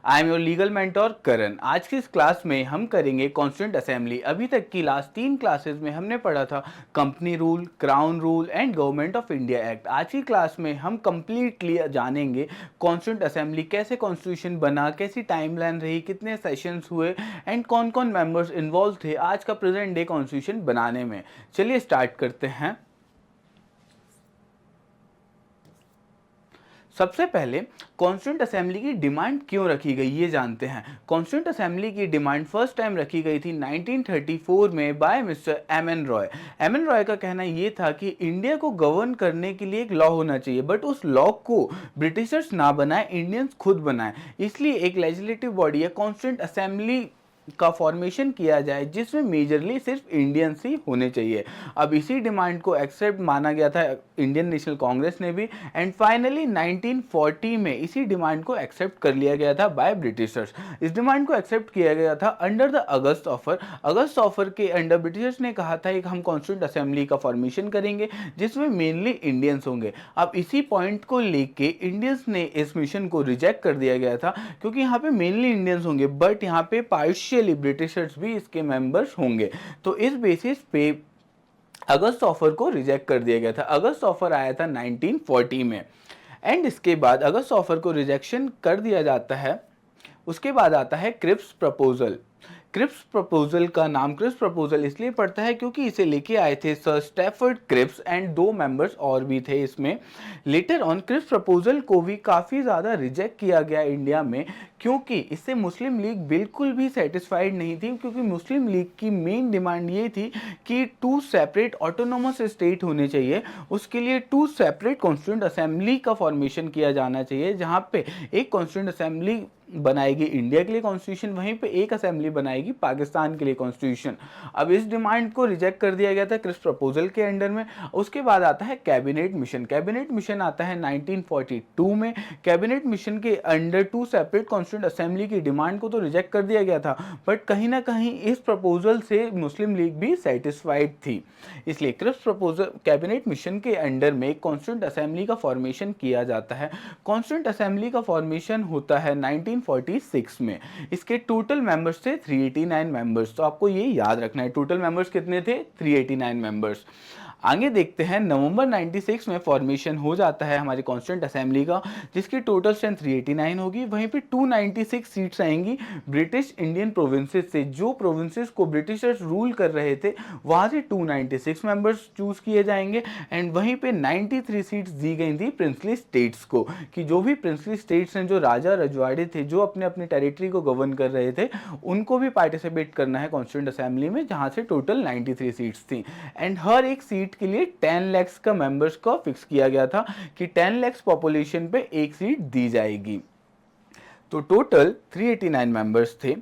I am your legal mentor Karan. आज की इस क्लास में हम करेंगे कॉन्स्टिट्यूंट असेंबली। अभी तक की लास्ट 3 क्लासेस में हमने पढ़ा था company rule, crown rule and government of India act. आज की क्लास में हम कंप्लीटली जानेंगे कॉन्स्टिट्यूंट असेंबली कैसे कॉन्स्टिट्यूशन बना, कैसी टाइमलाइन रही, कितने सेशंस हुए एंड कौन कौन मेंबर्स इन्वॉल्व थे आज का प्रेजेंट डे कॉन्स्टिट्यूशन बनाने में। चलिए स्टार्ट करते हैं। सबसे पहले कॉन्स्टिट्यूंट असेंबली की डिमांड क्यों रखी गई ये जानते हैं। कॉन्स्टिट्यूंट असेंबली की डिमांड फर्स्ट टाइम रखी गई थी 1934 में by mister M N Roy. M N Roy का कहना ये था कि इंडिया को गवर्न करने के लिए एक लॉ होना चाहिए, बट उस लॉ को ब्रिटिशर्स ना बनाए, इंडियंस खुद बनाए। इसलिए एक लेजिस्लेटिव बॉडी या कॉन्स्टिट्यूंट असेंबली का फॉर्मेशन किया जाए जिसमें मेजरली सिर्फ इंडियंस ही होने चाहिए। अब इसी डिमांड को एक्सेप्ट माना गया था इंडियन नेशनल कांग्रेस ने भी, एंड फाइनली 1940 में इसी डिमांड को एक्सेप्ट कर लिया गया था बाय ब्रिटिशर्स। इस डिमांड को एक्सेप्ट किया गया था under the August offer. August offer के अंडर ब्रिटिशर्स ने कहा था कि हम कॉन्स्टिट्यूंट असेंबली का फॉर्मेशन करेंगे जिसमें मेनली इंडियंस होंगे। अब इसी पॉइंट को लेके इंडियंस ने इस मिशन को रिजेक्ट कर दिया गया था क्योंकि यहाँ पे मेनली इंडियंस होंगे, बट यहाँ पे पार्शियली ब्रिटिशर्स भी इसके मेंबर्स होंगे। तो इस बेसिस पे अगस्त ऑफर को रिजेक्ट कर दिया गया था। अगस्त ऑफर आया था 1940 में, एंड इसके बाद अगस्त ऑफर को रिजेक्शन कर दिया जाता है। उसके बाद आता है क्रिप्स प्रपोजल। क्रिप्स प्रपोजल का नाम क्रिप्स प्रपोजल इसलिए पड़ता है क्योंकि इसे लेके आए थे sir Stafford Cripps and 2 members और भी थे इसमें। लेटर ऑन क्रिप्स प्रपोजल को भी काफ़ी ज़्यादा रिजेक्ट किया गया इंडिया में, क्योंकि इससे मुस्लिम लीग बिल्कुल भी सेटिस्फाइड नहीं थी। क्योंकि मुस्लिम लीग की मेन डिमांड ये थी कि 2 सेपरेट ऑटोनोमस स्टेट होने चाहिए। उसके लिए 2 सेपरेट कॉन्स्टिट्यूंट असेंबली का फॉर्मेशन किया जाना चाहिए, जहाँ पे एक कॉन्स्टिट्यूंट असेंबली बनाएगी इंडिया के लिए कॉन्स्टिट्यूशन, वहीं पे एक असेंबली बनाएगी पाकिस्तान के लिए कॉन्स्टिट्यूशन। अब इस डिमांड को रिजेक्ट कर दिया गया था क्रिप्स प्रपोजल के अंडर में। उसके बाद आता है कैबिनेट मिशन। कैबिनेट मिशन आता है 1942 में। कैबिनेट मिशन के अंडर 2 सेपरेट कॉन्स्टिट्यूंट असेंबली की डिमांड को तो रिजेक्ट कर दिया गया था, बट कहीं ना कहीं इस प्रपोजल से मुस्लिम लीग भी सेटिस्फाइड थी। इसलिए क्रिप्स प्रपोजल कैबिनेट मिशन के अंडर में कॉन्स्टिट्यूंट असेंबली का फॉर्मेशन किया जाता है। कॉन्स्टिट्यूंट असेंबली का फॉर्मेशन होता है 1946 में। इसके टोटल मेंबर्स थे 389 मेंबर्स। तो आपको ये याद रखना है टोटल मेंबर्स कितने थे, 389 मेंबर्स। आगे देखते हैं, नवंबर 96 में फॉर्मेशन हो जाता है हमारी कॉन्स्टिट्यूंट असेंबली का, जिसकी टोटल स्ट्रेंथ 389 होगी। वहीं पे 296 सीट्स आएंगी ब्रिटिश इंडियन प्रोविंसेस से। जो प्रोविंसेस को ब्रिटिशर्स रूल कर रहे थे वहाँ से 296 मेंबर्स चूज किए जाएंगे। एंड वहीं पे 93 सीट्स दी गई थी प्रिंसली स्टेट्स को, कि जो भी प्रिंसली स्टेट्स हैं, जो राजा रजवाड़े थे, जो अपने अपने टेरिटरी को गवर्न कर रहे थे, उनको भी पार्टिसिपेट करना है कॉन्स्टिट्यूंट असेंबली में, जहाँ से टोटल 93 सीट्स थी। एंड हर एक सीट के लिए 10 लाख का मेंबर्स का फिक्स किया गया था कि 10 लाख पॉपुलेशन पे एक सीट दी जाएगी। तो टोटल 389 मेंबर्स थे।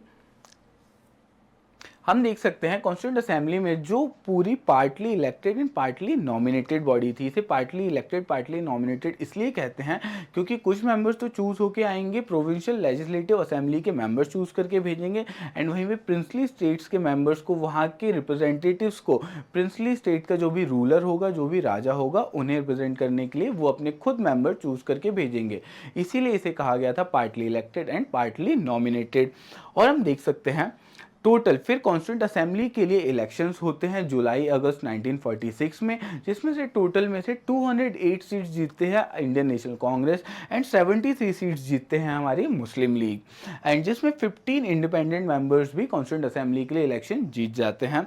हम देख सकते हैं कॉन्स्टिट्यूंट असेंबली में जो पूरी partly elected and partly nominated body थी। इसे पार्टली इलेक्टेड पार्टली नॉमिनेटेड इसलिए कहते हैं क्योंकि कुछ मेंबर्स तो चूज होके आएंगे, प्रोविंशियल लेजिस्लेटिव असेंबली के मेंबर्स चूज करके भेजेंगे, एंड वहीं पे प्रिंसली स्टेट्स के मेंबर्स को, वहाँ के रिप्रेजेंटेटिव्स को, प्रिंसली स्टेट का जो भी रूलर होगा, जो भी राजा होगा, उन्हें रिप्रेजेंट करने के लिए वो अपने खुद मेंबर चूज करके भेजेंगे। इसीलिए इसे कहा गया था partly elected and partly nominated. और हम देख सकते हैं टोटल फिर कॉन्स्टिट्यूंट असेंबली के लिए इलेक्शंस होते हैं जुलाई अगस्त 1946 में, जिसमें से टोटल में से 208 सीट्स जीतते हैं Indian national Congress and 73 seats जीतते हैं हमारी मुस्लिम लीग, एंड जिसमें 15 इंडिपेंडेंट मेंबर्स भी कॉन्स्टिट्यूंट असेंबली के लिए इलेक्शन जीत जाते हैं।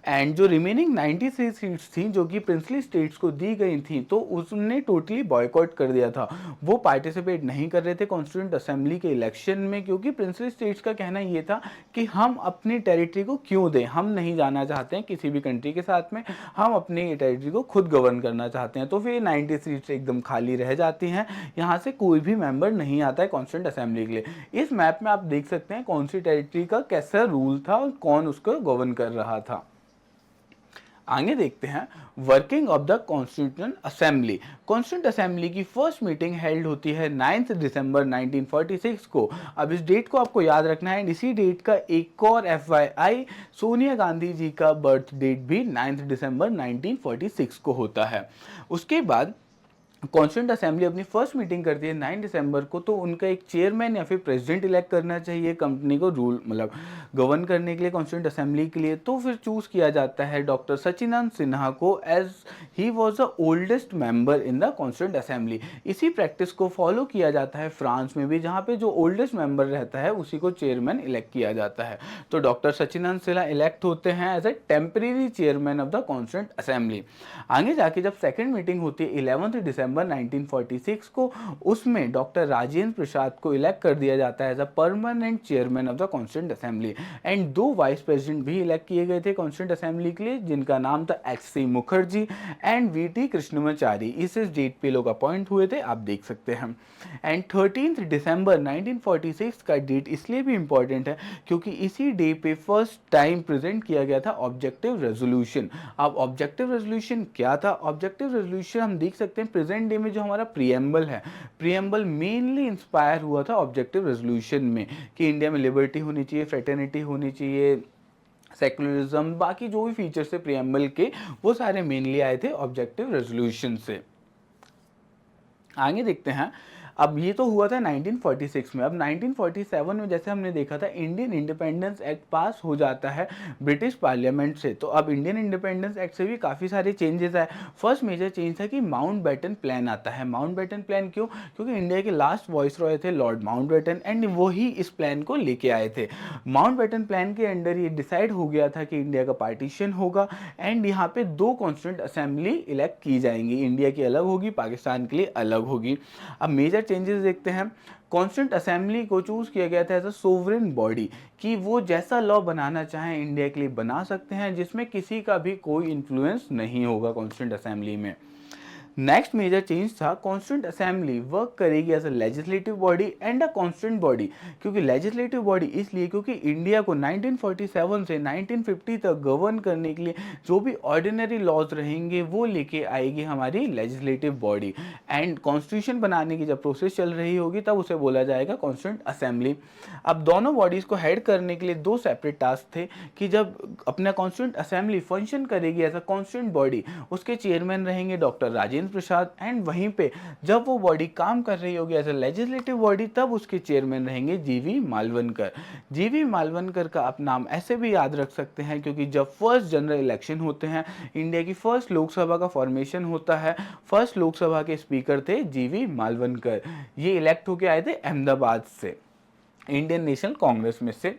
एंड जो रिमेनिंग 93 सीट्स थी जो कि प्रिंसली स्टेट्स को दी गई थी, तो उसने टोटली बॉयकॉट कर दिया था। वो पार्टिसिपेट नहीं कर रहे थे कॉन्स्टिट्यूंट असेंबली के इलेक्शन में, क्योंकि प्रिंसली स्टेट्स का कहना ये था कि हम अपनी टेरिटरी को क्यों दें, हम नहीं जाना चाहते हैं किसी भी कंट्री के साथ में, हम अपनी टेरिटरी को खुद गवर्न करना चाहते हैं। तो फिर 90 सीट्स एकदम खाली रह जाती हैं, यहाँ से कोई भी मेंबर नहीं आता है कॉन्स्टिट्यूंट असेंबली के लिए। इस मैप में आप देख सकते हैं कौन सी टेरिटरी का कैसा रूल था और कौन उसको गवर्न कर रहा था। आगे देखते हैं working of the constituent assembly. Constituent assembly की फर्स्ट मीटिंग हेल्ड होती है 9 दिसंबर 1946 को। अब इस डेट को आपको याद रखना है। इसी डेट का एक और FYI, सोनिया गांधी जी का बर्थ डेट भी 9 दिसंबर 1946 को होता है। उसके बाद कॉन्स्टिट्यूंट असेंबली अपनी फर्स्ट मीटिंग करती है 9 दिसंबर को, तो उनका एक चेयरमैन या फिर प्रेसिडेंट इलेक्ट करना चाहिए कंपनी को रूल मतलब गवर्न करने के लिए कॉन्स्टिट्यूंट असेंबली के लिए। तो फिर चूज किया जाता है डॉक्टर सचिदानंद सिन्हा को as he was the oldest member in the constituent assembly. इसी प्रैक्टिस को फॉलो किया जाता है फ्रांस में भी, जहाँ पे जो ओल्डेस्ट मेंबर रहता है उसी को चेयरमैन इलेक्ट किया जाता है। तो डॉक्टर सचिदानंद सिन्हा इलेक्ट होते हैं as a temporary chairman of the constituent assembly. आगे जाके जब सेकेंड मीटिंग होती है 11 दिसंबर 1946 को, उसमें डॉक्टर राजेंद्र प्रसाद को इलेक्ट कर दिया जाता है as a permanent chairman of the constituent assembly. And 2 vice president भी इलेक्ट किए गए थे कॉन्स्टिट्यूंट असेंबली के लिए, जिनका नाम था H C. Mukherjee and V T. Krishnamachari. इस डेट पे लोग अपॉइंट हुए थे, आप देख सकते हैं। एंड 13 दिसंबर 1946 का डेट इसलिए भी इंपॉर्टेंट है क्योंकि इसी डे पे फर्स्ट टाइम प्रेजेंट किया गया था ऑब्जेक्टिव रेजोल्यूशन। अब ऑब्जेक्टिव रेजोल्यूशन क्या था? ऑब्जेक्टिव रेजोल्यूशन हम देख सकते हैं प्रेजेंट डे में जो हमारा प्रीएम्बल है, प्रीएम्बल मेनली इंस्पायर हुआ था ऑब्जेक्टिव रेजोल्यूशन में कि इंडिया में लिबर्टी होनी चाहिए, फ्रेटर्निटी होनी चाहिए, सेकुलरिज्म, बाकी जो भी फीचर्स थे प्रीएम्बल के वो सारे मेनली आए थे ऑब्जेक्टिव रेजोल्यूशन से। आगे देखते हैं। अब ये तो हुआ था 1946 में। अब 1947 में जैसे हमने देखा था इंडियन इंडिपेंडेंस एक्ट पास हो जाता है ब्रिटिश पार्लियामेंट से। तो अब इंडियन इंडिपेंडेंस एक्ट से भी काफ़ी सारे चेंजेस आए। फर्स्ट मेजर चेंज था कि माउंटबेटन प्लान आता है। माउंटबेटन प्लान क्यों? क्योंकि इंडिया के लास्ट वॉइसरॉय थे लॉर्ड माउंटबेटन एंड वही इस प्लान को लेके आए थे। माउंटबेटन प्लान के अंडर ये डिसाइड हो गया था कि इंडिया का पार्टीशन होगा एंड यहाँ पे 2 कॉन्स्टिट्यूंट असेंबली इलेक्ट की जाएंगी, इंडिया की अलग होगी, पाकिस्तान के लिए अलग होगी। अब मेजर चेंजेस देखते हैं। कॉन्स्टिट्यूंट असेंबली को चूज किया गया था एज अ सोवरेन बॉडी कि वो जैसा लॉ बनाना चाहें इंडिया के लिए बना सकते हैं, जिसमें किसी का भी कोई इन्फ्लुएंस नहीं होगा कॉन्स्टिट्यूंट असेंबली में। नेक्स्ट मेजर चेंज था कॉन्स्टिट्यूंट असेंबली वर्क करेगी as a legislative body and a constituent body. क्योंकि लेजिस्लेटिव बॉडी इसलिए क्योंकि इंडिया को 1947 से 1950 तक गवर्न करने के लिए जो भी ऑर्डिनरी लॉज रहेंगे वो लेके आएगी हमारी लेजिस्लेटिव बॉडी। एंड कॉन्स्टिट्यूशन बनाने की जब प्रोसेस चल रही होगी तब उसे बोला जाएगा कॉन्स्टिट्यूंट असेंबली। अब दोनों बॉडीज को हेड करने के लिए 2 सेपरेट टास्क थे कि जब अपना कॉन्स्टिट्यूंट असेंबली फंक्शन करेगी एज अ कॉन्स्टिट्यूंट बॉडी, उसके चेयरमैन रहेंगे डॉक्टर राजेंद्र प्रसाद एंड वहीं पे जब वो बॉडी काम कर रही होगी एज अ लेजिस्लेटिव बॉडी तब उसके चेयरमैन रहेंगे जीवी मालवनकर। जीवी मालवनकर का आप नाम ऐसे भी याद रख सकते हैं क्योंकि जब फर्स्ट जनरल इलेक्शन होते हैं, इंडिया की फर्स्ट लोकसभा का फॉर्मेशन होता है, फर्स्ट लोकसभा के स्पीकर थे जीवी मालवनकर। ये इलेक्ट होके आए थे अहमदाबाद से, इंडियन नेशनल कांग्रेस में से।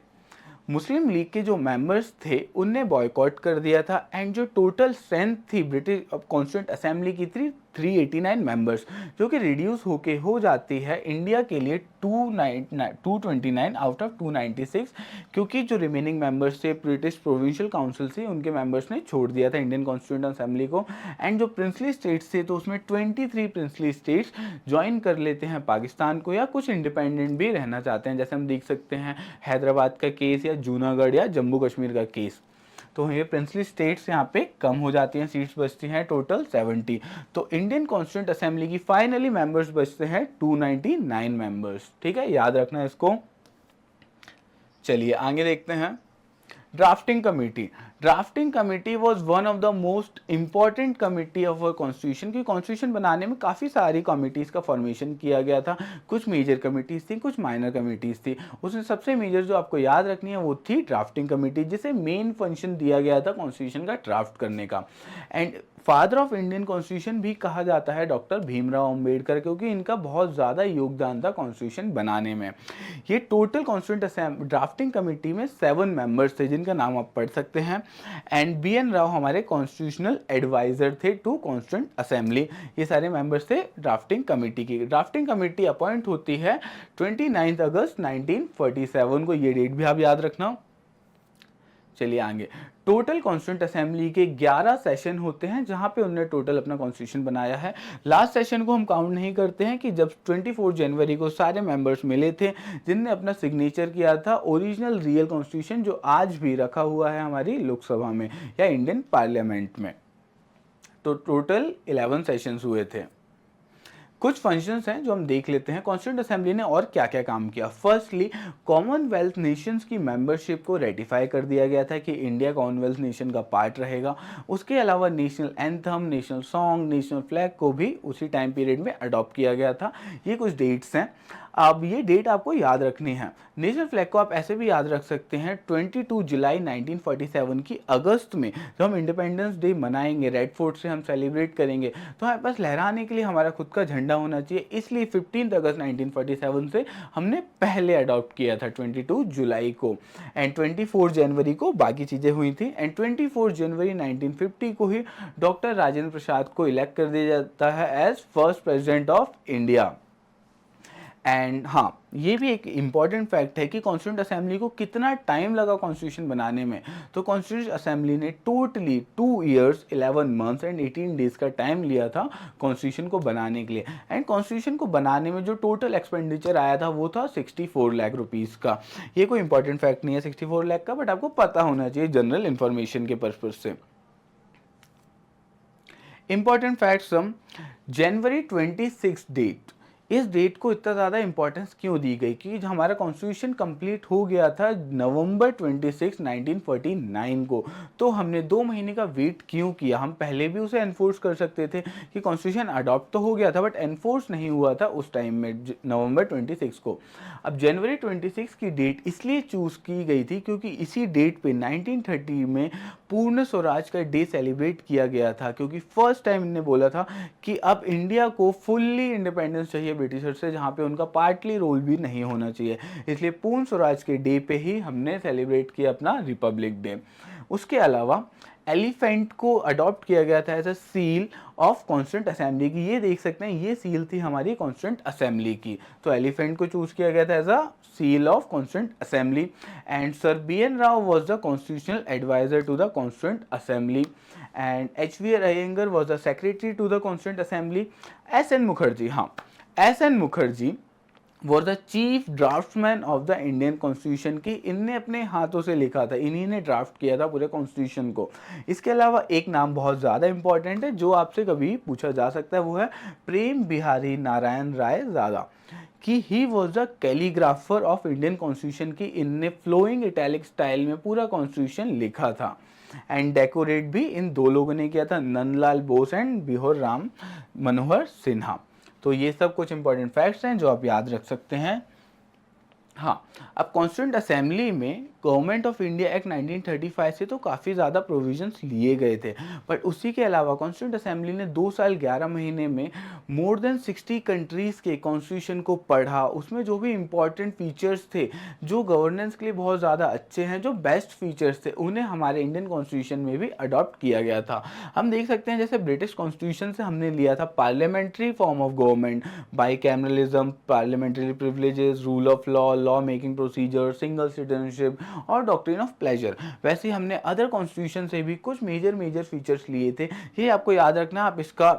मुस्लिम लीग के जो मेंबर्स थे उनने बॉयकॉट कर दिया था एंड जो टोटल स्ट्रेंथ थी ब्रिटिश कॉन्स्टिट्यूंट असेंबली की थी 389 मेंबर्स, जो कि रिड्यूस होके हो जाती है इंडिया के लिए 229 आउट ऑफ 296, क्योंकि जो रिमेनिंग मेंबर्स थे ब्रिटिश प्रोविंशियल काउंसिल से उनके मेंबर्स ने छोड़ दिया था इंडियन कॉन्स्टिट्यूंट असेंबली को। एंड जो प्रिंसली स्टेट्स थे तो उसमें 23 प्रिंसली स्टेट्स ज्वाइन कर लेते हैं पाकिस्तान को या कुछ इंडिपेंडेंट भी रहना चाहते हैं। जैसे हम देख सकते हैं हैदराबाद का केस या जूनागढ़ या जम्मू कश्मीर का केस। तो ये प्रिंसली स्टेट्स यहाँ पे कम हो जाती हैं, सीट्स बचती हैं टोटल 70। तो इंडियन कॉन्स्टिट्यूंट असेंबली की फाइनली मेंबर्स बचते हैं 299 मेंबर्स। ठीक है, याद रखना इसको। चलिए आगे देखते हैं। Drafting committee. Drafting committee was one of the most important committee of our constitution की कॉन्स्टिट्यूशन बनाने में काफ़ी सारी कमिटीज का फॉर्मेशन किया गया था। कुछ मेजर कमिटीज थी, कुछ माइनर कमिटीज थी। उसमें सबसे मेजर जो आपको याद रखनी है वो थी ड्राफ्टिंग कमेटी, जिसे मेन फंक्शन दिया गया था कॉन्स्टिट्यूशन का ड्राफ्ट करने का। And father of Indian constitution भी कहा जाता है डॉक्टर भीमराव अंबेडकर, क्योंकि इनका बहुत ज़्यादा योगदान था कॉन्स्टिट्यूशन बनाने में। ये टोटल कॉन्स्टिट्यूंट ड्राफ्टिंग कमेटी में 7 मेंबर्स थे जिनका नाम आप पढ़ सकते हैं। And B N. राव हमारे कॉन्स्टिट्यूशनल एडवाइजर थे टू कॉन्स्टिट्यूंट असेंबली। ये सारे मेंबर्स थे ड्राफ्टिंग कमेटी की। ड्राफ्टिंग कमेटी अपॉइंट होती है 29 अगस्त 1947 को, ये डेट भी आप याद रखना। चलिए आगे। टोटल कॉन्स्टिट्यूंट असेंबली के 11 सेशन होते हैं जहां पे उन्होंने टोटल अपना कॉन्स्टिट्यूशन बनाया है। लास्ट सेशन को हम काउंट नहीं करते हैं कि जब 24 जनवरी को सारे मेंबर्स मिले थे जिनने अपना सिग्नेचर किया था ओरिजिनल रियल कॉन्स्टिट्यूशन, जो आज भी रखा हुआ है हमारी लोकसभा में या इंडियन पार्लियामेंट में। तो टोटल 11 सेशंस हुए थे। कुछ फंक्शंस हैं जो हम देख लेते हैं कॉन्स्टिट्यूंट असेंबली ने और क्या क्या काम किया। फर्स्टली, कॉमनवेल्थ नेशंस की मेंबरशिप को रेटिफाई कर दिया गया था कि इंडिया कॉमनवेल्थ नेशन का पार्ट रहेगा। उसके अलावा national anthem, national song, national flag को भी उसी टाइम पीरियड में अडॉप्ट किया गया था। ये कुछ डेट्स हैं, अब ये डेट आपको याद रखनी है। नेशनल फ्लैग को आप ऐसे भी याद रख सकते हैं 22 जुलाई 1947 की अगस्त में जब हम इंडिपेंडेंस डे मनाएंगे, रेड फोर्ट से हम सेलिब्रेट करेंगे, तो हमारे पास लहराने के लिए हमारा खुद का झंडा होना चाहिए। इसलिए 15 अगस्त 1947 से हमने पहले अडॉप्ट किया था 22 जुलाई को, एंड 24 जनवरी को बाकी चीज़ें हुई थी। एंड 24 जनवरी 1950 को ही डॉक्टर राजेंद्र प्रसाद को इलेक्ट कर दिया जाता है as first president of India. And हाँ, ये भी एक इम्पॉर्टेंट फैक्ट है कि कॉन्स्टिट्यूंट असेंबली को कितना टाइम लगा कॉन्स्टिट्यूशन बनाने में। तो कॉन्स्टिट्यूंट असेंबली ने totally 2 years 11 months and 18 days का टाइम लिया था कॉन्स्टिट्यूशन को बनाने के लिए। एंड कॉन्स्टिट्यूशन को बनाने में जो टोटल एक्सपेंडिचर आया था वो था 64 लाख रुपीज़ का। ये कोई इंपॉर्टेंट फैक्ट नहीं है 64 लाख का, बट आपको पता होना चाहिए जनरल इन्फॉर्मेशन के पर्पज से। इंपॉर्टेंट फैक्ट्स हम जनवरी 26 डेट, इस डेट को इतना ज़्यादा इंपॉर्टेंस क्यों दी गई कि हमारा कॉन्स्टिट्यूशन कंप्लीट हो गया था नवंबर 26 1949 को। तो हमने 2 महीने का वेट क्यों किया? हम पहले भी उसे एनफोर्स कर सकते थे कि कॉन्स्टिट्यूशन अडॉप्ट तो हो गया था बट एनफोर्स नहीं हुआ था उस टाइम में नवंबर 26 को। अब जनवरी 26 की डेट इसलिए चूज़ की गई थी क्योंकि इसी डेट पे 1930 में पूर्ण स्वराज का डे सेलिब्रेट किया गया था, क्योंकि फर्स्ट टाइम इन्होंने बोला था कि अब इंडिया को फुल्ली इंडिपेंडेंस चाहिए ब्रिटिशर से, जहाँ पे उनका पार्टली रोल भी नहीं होना चाहिए। इसलिए पूर्ण स्वराज के डे पे ही हमने सेलिब्रेट किया अपना रिपब्लिक डे। उसके अलावा एलिफेंट को अडॉप्ट किया गया था as a seal of constituent assembly की। ये देख सकते हैं, ये सील थी हमारी कॉन्स्टिट्यूंट असेंबली की। तो एलिफेंट को चूज किया गया था as a seal of constituent assembly, and Sir B.N. Rao was the constitutional advisor to the constituent assembly, and H.V.R. Iyengar was the secretary to the constituent assembly. S.N. Mukherjee, हाँ, S.N. Mukherjee was the chief draftsman of the Indian Constitution की इनने अपने हाथों से लिखा था, इन्हीं ने ड्राफ्ट किया था पूरे कॉन्स्टिट्यूशन को। इसके अलावा एक नाम बहुत ज़्यादा इंपॉर्टेंट है जो आपसे कभी पूछा जा सकता है, वो है प्रेम बिहारी नारायण राय ज़्यादा, कि ही was the calligrapher of Indian constitution की। इनने फ्लोइंग इटैलिक स्टाइल में पूरा कॉन्स्टिट्यूशन लिखा था। एंड डेकोरेट भी इन 2 लोगों ने किया था, नंदलाल बोस एंड बिहोर राम मनोहर सिन्हा। तो ये सब कुछ इंपॉर्टेंट फैक्ट्स हैं जो आप याद रख सकते हैं। हाँ, अब कॉन्स्टिट्यूंट असेंबली में गवर्नमेंट ऑफ इंडिया एक्ट 1935 से तो काफ़ी ज़्यादा प्रोविजंस लिए गए थे, बट उसी के अलावा कॉन्स्टिट्यूंट असेंबली ने 2 साल 11 महीने में मोर देन 60 कंट्रीज़ के कॉन्स्टिट्यूशन को पढ़ा। उसमें जो भी इंपॉर्टेंट फीचर्स थे जो गवर्नेंस के लिए बहुत ज़्यादा अच्छे हैं, जो बेस्ट फीचर्स थे, उन्हें हमारे इंडियन कॉन्स्टिट्यूशन में भी अडॉप्ट किया गया था। हम देख सकते हैं जैसे ब्रिटिश कॉन्स्टिट्यूशन से हमने लिया था parliamentary form of government, bicameralism, parliamentary privileges, rule of law making procedure, single citizenship और डॉक्ट्रिन ऑफ प्लेजर। वैसे ही हमने अदर कॉन्स्टिट्यूशन से भी कुछ मेजर फीचर्स लिए थे। ये आपको याद रखना, आप इसका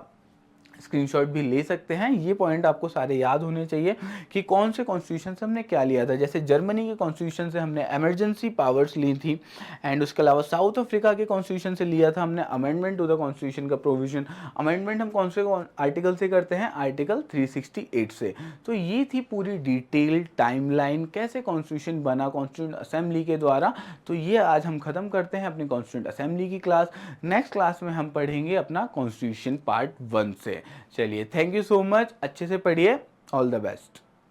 स्क्रीनशॉट भी ले सकते हैं। ये पॉइंट आपको सारे याद होने चाहिए कि कौन से कॉन्स्टिट्यूशन से हमने क्या लिया था। जैसे जर्मनी के कॉन्स्टिट्यूशन से हमने इमरजेंसी पावर्स ली थी, एंड उसके अलावा साउथ अफ्रीका के कॉन्स्टिट्यूशन से लिया था हमने अमेंडमेंट टू द कॉन्स्टिट्यूशन का प्रोविजन। अमेंडमेंट हम कौन से आर्टिकल से करते हैं? आर्टिकल 368 से। तो ये थी पूरी डिटेल्ड टाइमलाइन कैसे कॉन्स्टिट्यूशन बना कॉन्स्टिट्यूंट असेंबली के द्वारा। तो ये आज हम खत्म करते हैं अपनी कॉन्स्टिट्यूंट असेंबली की क्लास। नेक्स्ट क्लास में हम पढ़ेंगे अपना कॉन्स्टिट्यूशन पार्ट 1 से। चलिए, थैंक यू सो मच, अच्छे से पढ़िए, ऑल द बेस्ट।